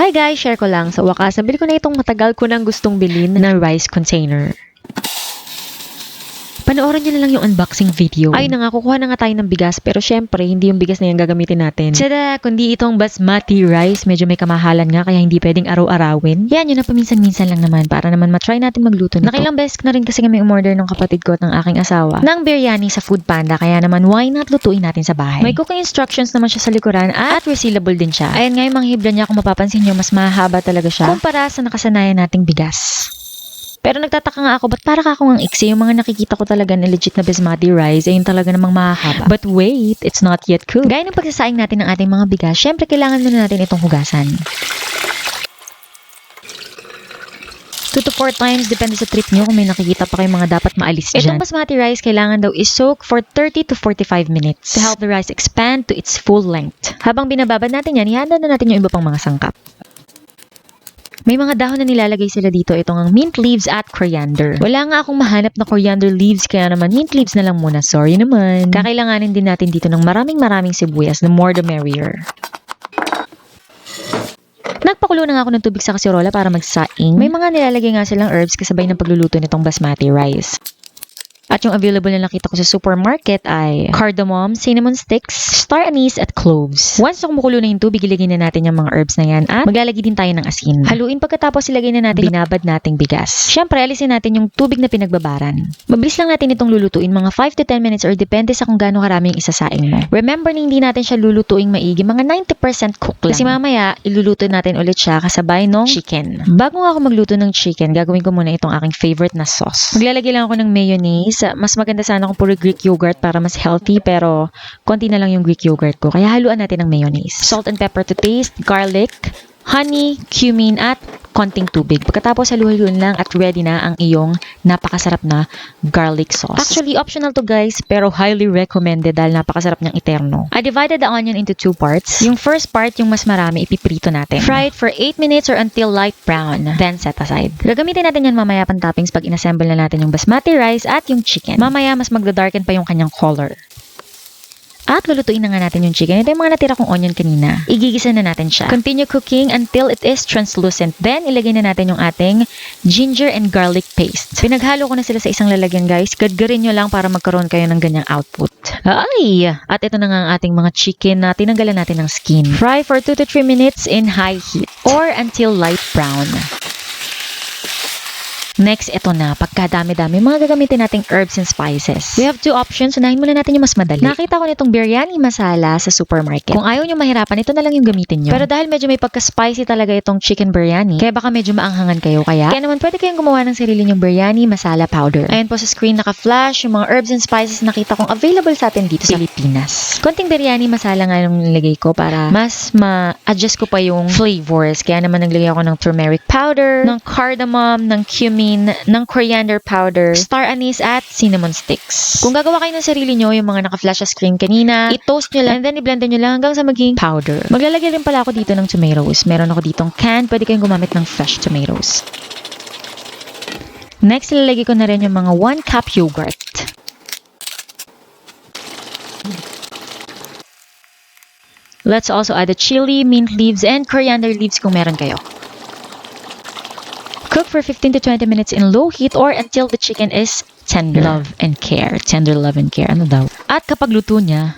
Hi guys! Share ko lang. Sa wakas, nabili ko na itong matagal ko nang gustong bilhin na rice container. Panoorin nyo na lang yung unboxing video. Ay na nga, kukuha na nga tayo ng bigas. Pero syempre, hindi yung bigas na yung gagamitin natin. Tada! Kundi itong basmati rice. Medyo may kamahalan nga, kaya hindi pwedeng araw-arawin. Yan, yun na paminsan-minsan lang naman. Para naman matry natin magluto nito. Nakilang beses na rin kasi kami umorder ng kapatid ko at ng aking asawa ng biryani sa Food Panda. Kaya naman, why not lutuin natin sa bahay? May cooking instructions naman siya sa likuran at resealable din siya. Ayan nga yung mga hibla niya. Kung mapapansin nyo, mas mahaba talaga siya kumpara sa nakasanayan nating bigas. Pero nagtataka nga ako, ba't para ka akong ang iksi? Yung mga nakikita ko talaga na legit na basmati rice, ayun talaga namang mahahaba. But wait, it's not yet cooked. Gaya ng pagsasaing natin ng ating mga bigas, syempre kailangan muna natin itong hugasan. 2 to 4 times, depende sa trip nyo kung may nakikita pa kayong mga dapat maalis dyan. Itong basmati rice, kailangan daw is-soak for 30 to 45 minutes to help the rice expand to its full length. Habang binababad natin yan, ihanda na natin yung iba pang mga sangkap. May mga dahon na nilalagay sila dito. Itong ang mint leaves at coriander. Wala nga akong mahanap na coriander leaves, kaya naman mint leaves na lang muna. Sorry naman. Kakailanganin din natin dito ng maraming sibuyas. The more the merrier. Nagpakulo na nga ako ng tubig sa kasirola para magsaing. May mga nilalagay nga silang herbs kasabay ng pagluluto nitong basmati rice. At yung available na nakita ko sa supermarket ay cardamom, cinnamon sticks, star anise, at cloves. Once na kumukulo na yung tubig, ilagay na natin yung mga herbs na yan at maglalagay din tayo ng asin. Haluin pagkatapos ilagay na natin binabad nating bigas. Siyempre, alisin natin yung tubig na pinagbabaran. Mabilis lang natin itong lulutuin, mga 5 to 10 minutes or depende sa kung gaano karaming isasaing mo. Remember na hindi natin siya lulutuing maigi, mga 90% cook lang. Kasi mamaya, iluluto natin ulit siya kasabay ng chicken. Bago nga ako magluto ng chicken, gagawin ko muna itong aking favorite na sauce. Maglalagay lang ako ng mayonnaise. Mas maganda sana kung puro Greek yogurt para mas healthy, pero konti na lang yung Greek yogurt ko. Kaya haluan natin ng mayonnaise. Salt and pepper to taste, garlic, honey, cumin, at konting tubig. Pagkatapos halu-haluin lang at ready na ang iyong napakasarap na garlic sauce. Actually, optional to guys, pero highly recommended dahil napakasarap niyang iterno. I divided the onion into 2 parts. Yung first part, yung mas marami, ipiprito natin. Fry it for 8 minutes or until light brown. Then set aside. Gagamitin natin yan mamaya pang toppings pag inassemble na natin yung basmati rice at yung chicken. Mamaya, mas magda-darken pa yung kanyang color. At lulutuin na nga natin yung chicken. Ito yung mga natira kong onion kanina. Igigisa na natin siya. Continue cooking until it is translucent. Then, ilagay na natin yung ating ginger and garlic paste. Pinaghalo ko na sila sa isang lalagyan, guys. Gadgarin nyo lang para magkaroon kayo ng ganyang output. Ay! At ito na nga ang ating mga chicken na tinanggalan natin ng skin. Fry for 2 to 3 minutes in high heat or until light brown. Next, ito na. Pagkadami-dami, mga gagamitin nating herbs and spices. We have 2 options. Unahin muna natin yung mas madali. Nakita ko nitong biryani masala sa supermarket. Kung ayaw nyo mahirapan, ito na lang yung gamitin nyo. Pero dahil medyo may pagka-spicy talaga itong chicken biryani, kaya baka medyo maanghangan kayo. Kaya naman pwede kayong gumawa ng sarili nyong biryani masala powder. Ayan po sa screen naka-flash yung mga herbs and spices nakita kong available sa atin dito sa Pilipinas. Konting biryani masala nga yung nilagay ko para mas ma-adjust ko pa yung flavors. Kaya naman naglagay ako ng turmeric powder, ng cardamom, ng cumin, ng coriander powder, star anise, at cinnamon sticks. Kung gagawa kayo ng sarili nyo, yung mga naka-flash sa screen kanina, i-toast nyo lang and then i-blend nyo lang hanggang sa maging powder. Maglalagay rin pala ako dito ng tomatoes. Meron ako ditong canned, pwede kayong gumamit ng fresh tomatoes. Next, ilalagay ko na rin yung mga 1 cup yogurt. Let's also add the chili, mint leaves, and coriander leaves kung meron kayo. Cook for 15 to 20 minutes in low heat or until the chicken is tender. Love and care. Tender love and care. Ano daw? At kapag luto niya,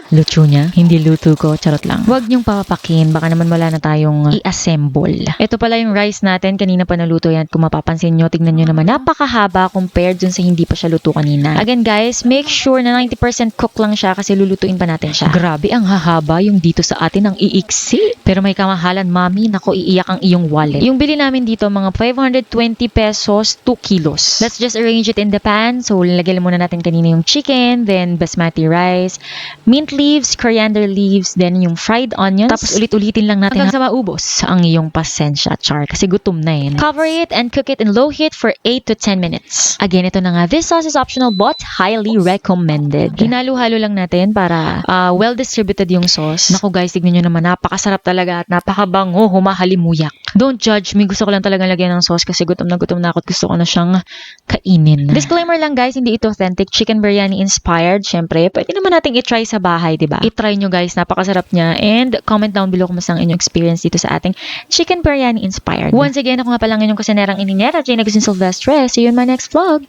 hindi luto ko, charot lang. Huwag niyong papapakin, baka naman wala na tayong i-assemble. Ito pala yung rice natin, kanina pa naluto yan. Kung mapapansin nyo, tignan nyo naman, napakahaba compared dun sa hindi pa siya luto kanina. Again guys, make sure na 90% cook lang siya kasi lulutuin pa natin siya. Grabe, ang hahaba yung dito sa atin ang iiksi. Pero may kamahalan, mami, nako iiyak ang iyong wallet. Yung bili namin dito, mga 520 pesos, 2 kilos. Let's just arrange it in the pan. So, lalagyan muna natin kanina yung chicken, then basmati rice, mint leaves, coriander leaves, then yung fried onions. Tapos ulit-ulitin lang natin hanggang sa maubos ang iyong pasensya, char. Kasi gutom na yun. Cover it and cook it in low heat for 8 to 10 minutes. Again, ito na nga. This sauce is optional but highly recommended. Hinalo-halo lang natin para well-distributed yung sauce. Naku guys, tignan nyo naman. Napakasarap talaga at napakabango. Humahalimuyak. Don't judge me. Gusto ko lang talagang lagyan ng sauce kasi gutom na ako at gusto ko na siyang kainin. Disclaimer lang guys. guys, hindi ito authentic. Chicken biryani inspired. Syempre, pwede naman nating i-try sa bahay, diba? I-try nyo guys, napakasarap niya. And comment down below kung ang inyong experience dito sa ating chicken biryani inspired. Once again, ako nga palang inyong kasanerang ininera, Jane Agustin Silvestre. See you in my next vlog.